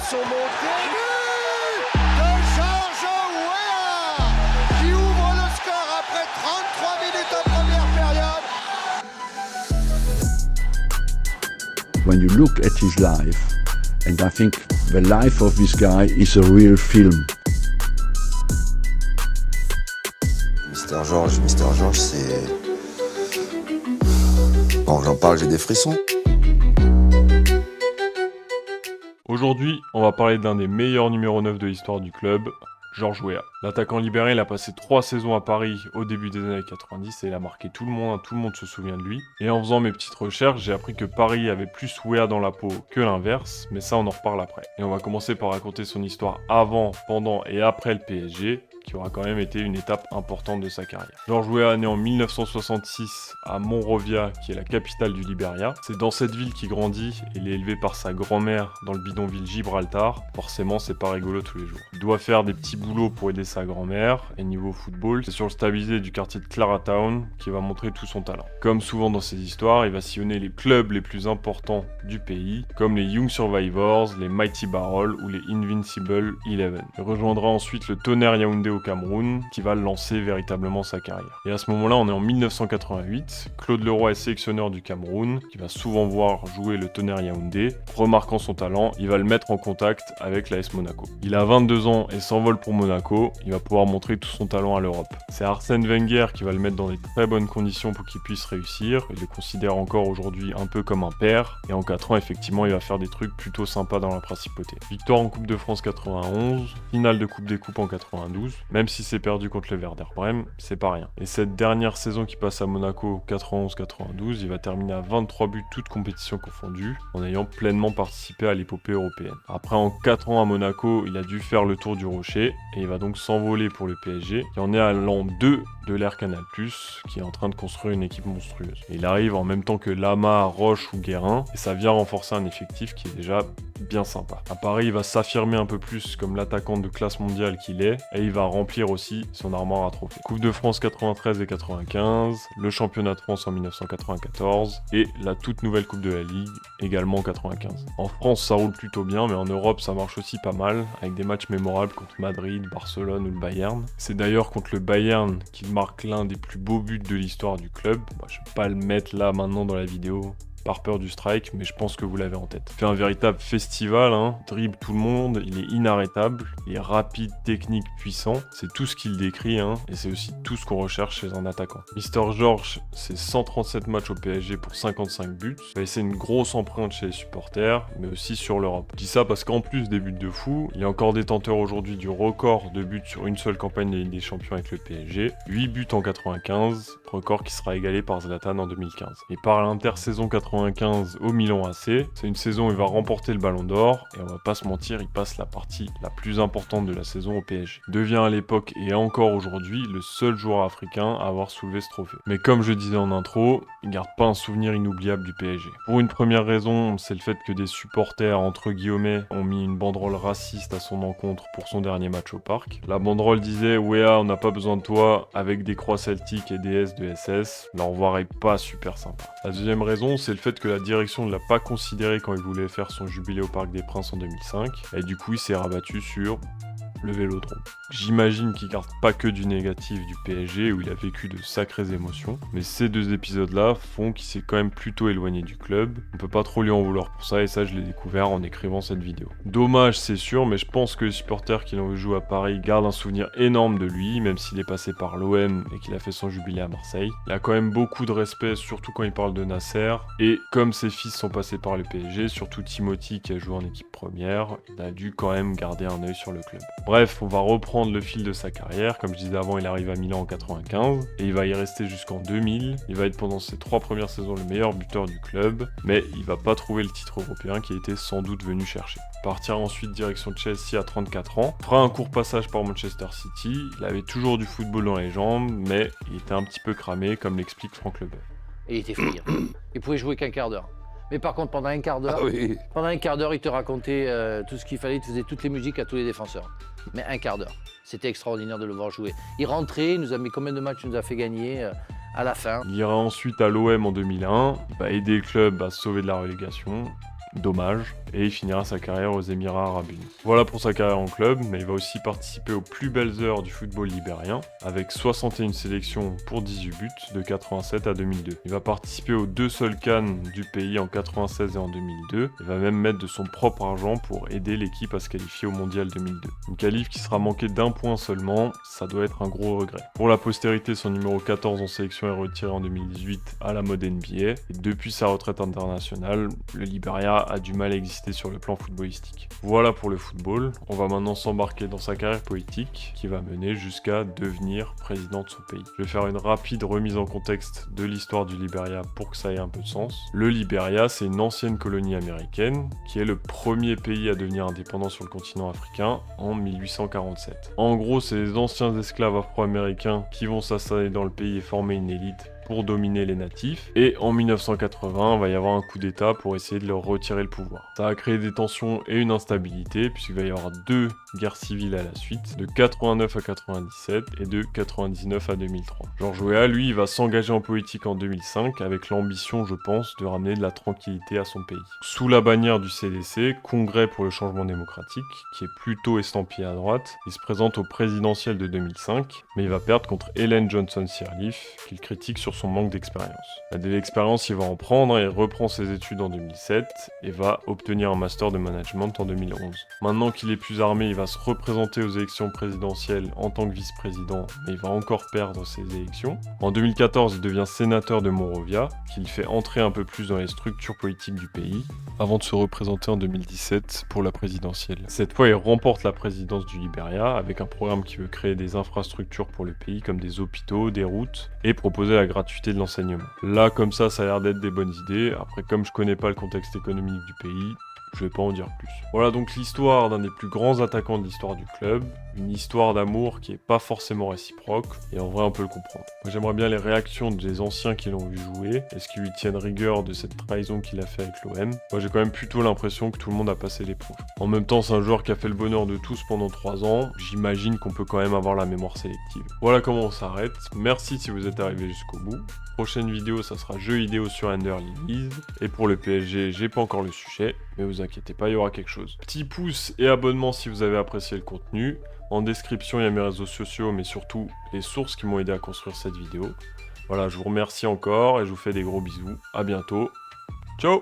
sont montés. But de Georges Weah qui ouvre le score après 33 minutes en première période. When you look at his life, and I think the life of this guy is a real film. Mister George, c'est... Quand j'en parle, j'ai des frissons. Aujourd'hui, on va parler d'un des meilleurs numéro 9 de l'histoire du club, Georges Weah. L'attaquant libéré, il a passé 3 saisons à Paris au début des années 90 et il a marqué tout le monde se souvient de lui. Et en faisant mes petites recherches, j'ai appris que Paris avait plus Weah dans la peau que l'inverse, mais ça on en reparle après. Et on va commencer par raconter son histoire avant, pendant et après le PSG, qui aura quand même été une étape importante de sa carrière. Georges Weah est né en 1966 à Monrovia, qui est la capitale du Liberia. C'est dans cette ville qu'il grandit et il est élevé par sa grand-mère dans le bidonville Gibraltar. Forcément, c'est pas rigolo tous les jours. Il doit faire des petits boulots pour aider sa grand-mère, et niveau football, c'est sur le stabilisé du quartier de Claratown qu'il va montrer tout son talent. Comme souvent dans ces histoires, il va sillonner les clubs les plus importants du pays, comme les Young Survivors, les Mighty Barrel ou les Invincible 11. Il rejoindra ensuite le Tonnerre Yaoundé au Cameroun, qui va lancer véritablement sa carrière. Et à ce moment-là, on est en 1988, Claude Leroy est sélectionneur du Cameroun, qui va souvent voir jouer le Tonnerre Yaoundé. Remarquant son talent, il va le mettre en contact avec l'AS Monaco. Il a 22 ans et s'envole pour Monaco, il va pouvoir montrer tout son talent à l'Europe. C'est Arsène Wenger qui va le mettre dans des très bonnes conditions pour qu'il puisse réussir, il le considère encore aujourd'hui un peu comme un père, et en 4 ans, effectivement, il va faire des trucs plutôt sympas dans la principauté. Victoire en Coupe de France 91, finale de Coupe des Coupes en 92, même si c'est perdu contre le Werder Brême, c'est pas rien. Et cette dernière saison qui passe à Monaco, 91-92, il va terminer à 23 buts toutes compétitions confondues, en ayant pleinement participé à l'épopée européenne. Après, en 4 ans à Monaco, il a dû faire le tour du rocher, et il va donc s'envoler pour le PSG, qui en est à l'an 2 de l'ère Canal+, qui est en train de construire une équipe monstrueuse. Et il arrive en même temps que Lama, Roche ou Guérin, et ça vient renforcer un effectif qui est déjà bien sympa. À Paris, il va s'affirmer un peu plus comme l'attaquant de classe mondiale qu'il est, et il va remplir aussi son armoire à trophées. Coupe de France 93 et 95, le championnat de France en 1994, et la toute nouvelle Coupe de la Ligue, également en 95. En France, ça roule plutôt bien, mais en Europe, ça marche aussi pas mal, avec des matchs mémorables contre Madrid, Barcelone ou le Bayern. C'est d'ailleurs contre le Bayern qu'il marque l'un des plus beaux buts de l'histoire du club. Je vais pas le mettre là maintenant dans la vidéo, par peur du strike, mais je pense que vous l'avez en tête. Il fait un véritable festival, dribble tout le monde, il est inarrêtable, il est rapide, technique, puissant, c'est tout ce qu'il décrit, et c'est aussi tout ce qu'on recherche chez un attaquant. Mister George, c'est 137 matchs au PSG pour 55 buts, il va laisser une grosse empreinte chez les supporters, mais aussi sur l'Europe. Je dis ça parce qu'en plus des buts de fou, il est encore détenteur aujourd'hui du record de buts sur une seule campagne de Ligue des Champions avec le PSG, 8 buts en 95, record qui sera égalé par Zlatan en 2015. Et par l'intersaison 95 au Milan AC, c'est une saison où il va remporter le Ballon d'Or, et on va pas se mentir, il passe la partie la plus importante de la saison au PSG. Il devient à l'époque et encore aujourd'hui le seul joueur africain à avoir soulevé ce trophée. Mais comme je disais en intro, il garde pas un souvenir inoubliable du PSG. Pour une première raison, c'est le fait que des supporters entre guillemets ont mis une banderole raciste à son encontre pour son dernier match au parc. La banderole disait "Weah, on n'a pas besoin de toi", avec des croix celtiques et des S de SS. Leur revoir est pas super sympa. La deuxième raison, c'est le fait que la direction ne l'a pas considéré quand il voulait faire son jubilé au Parc des Princes en 2005, et du coup il s'est rabattu sur le Vélodrome. J'imagine qu'il garde pas que du négatif du PSG où il a vécu de sacrées émotions, mais ces deux épisodes-là font qu'il s'est quand même plutôt éloigné du club. On peut pas trop lui en vouloir pour ça, et ça je l'ai découvert en écrivant cette vidéo. Dommage c'est sûr, mais je pense que les supporters qui l'ont vu jouer à Paris gardent un souvenir énorme de lui, même s'il est passé par l'OM et qu'il a fait son jubilé à Marseille. Il a quand même beaucoup de respect, surtout quand il parle de Nasser, et comme ses fils sont passés par le PSG, surtout Timothy qui a joué en équipe première, il a dû quand même garder un œil sur le club. Bref, on va reprendre le fil de sa carrière. Comme je disais avant, il arrive à Milan en 95 et il va y rester jusqu'en 2000. Il va être pendant ses 3 premières saisons le meilleur buteur du club, mais il va pas trouver le titre européen qui était sans doute venu chercher. Partira ensuite direction Chelsea à 34 ans, fera un court passage par Manchester City. Il avait toujours du football dans les jambes, mais il était un petit peu cramé, comme l'explique Franck Leboeuf. Et il était frire. Il pouvait jouer qu'un quart d'heure. Mais par contre, pendant un quart d'heure, il te racontait tout ce qu'il fallait, il te faisait toutes les musiques à tous les défenseurs. Mais un quart d'heure. C'était extraordinaire de le voir jouer. Il rentrait, il nous a mis combien de matchs il nous a fait gagner à la fin. Il ira ensuite à l'OM en 2001, il va aider le club à se sauver de la relégation. dommage, et il finira sa carrière aux Émirats Arabes Unis. Voilà pour sa carrière en club, mais il va aussi participer aux plus belles heures du football libérien, avec 61 sélections pour 18 buts de 87 à 2002. Il va participer aux 2 seules CAN du pays en 96 et en 2002, il va même mettre de son propre argent pour aider l'équipe à se qualifier au Mondial 2002. Une qualif qui sera manquée d'1 point seulement, ça doit être un gros regret. Pour la postérité, son numéro 14 en sélection est retiré en 2018 à la mode NBA, et depuis sa retraite internationale, le Liberia a du mal à exister sur le plan footballistique. Voilà pour le football, on va maintenant s'embarquer dans sa carrière politique qui va mener jusqu'à devenir président de son pays. Je vais faire une rapide remise en contexte de l'histoire du Liberia pour que ça ait un peu de sens. Le Liberia, c'est une ancienne colonie américaine qui est le premier pays à devenir indépendant sur le continent africain en 1847. En gros, c'est les anciens esclaves afro-américains qui vont s'installer dans le pays et former une élite pour dominer les natifs, et en 1980, il va y avoir un coup d'état pour essayer de leur retirer le pouvoir. Ça a créé des tensions et une instabilité, puisqu'il va y avoir 2 guerres civiles à la suite, de 89 à 97 et de 99 à 2003. George Weah, lui, il va s'engager en politique en 2005, avec l'ambition, je pense, de ramener de la tranquillité à son pays. Sous la bannière du CDC, Congrès pour le changement démocratique, qui est plutôt estampillé à droite, il se présente au présidentiel de 2005, mais il va perdre contre Ellen Johnson Sirleaf, qu'il critique sur son manque d'expérience. De l'expérience, il va en prendre et reprend ses études en 2007 et va obtenir un master de management en 2011. Maintenant qu'il est plus armé, il va se représenter aux élections présidentielles en tant que vice-président, mais il va encore perdre ses élections. En 2014, il devient sénateur de Monrovia, qu'il fait entrer un peu plus dans les structures politiques du pays, avant de se représenter en 2017 pour la présidentielle. Cette fois, il remporte la présidence du Liberia avec un programme qui veut créer des infrastructures pour le pays comme des hôpitaux, des routes et proposer la gratuité de l'enseignement. Là, comme ça a l'air d'être des bonnes idées. Après, comme je connais pas le contexte économique du pays, je vais pas en dire plus. Voilà donc l'histoire d'un des plus grands attaquants de l'histoire du club, une histoire d'amour qui est pas forcément réciproque, et en vrai on peut le comprendre. Moi j'aimerais bien les réactions des anciens qui l'ont vu jouer, est-ce qu'ils lui tiennent rigueur de cette trahison qu'il a fait avec l'OM. Moi j'ai quand même plutôt l'impression que tout le monde a passé l'éponge. En même temps c'est un joueur qui a fait le bonheur de tous pendant 3 ans, j'imagine qu'on peut quand même avoir la mémoire sélective. Voilà comment on s'arrête, merci si vous êtes arrivé jusqu'au bout. Prochaine vidéo ça sera jeux vidéo sur Ender Lilies, et pour le PSG j'ai pas encore le sujet, mais vous inquiétez pas, il y aura quelque chose. Petit pouce et abonnement si vous avez apprécié le contenu. En description, il y a mes réseaux sociaux, mais surtout les sources qui m'ont aidé à construire cette vidéo. Voilà, je vous remercie encore et je vous fais des gros bisous. À bientôt. Ciao!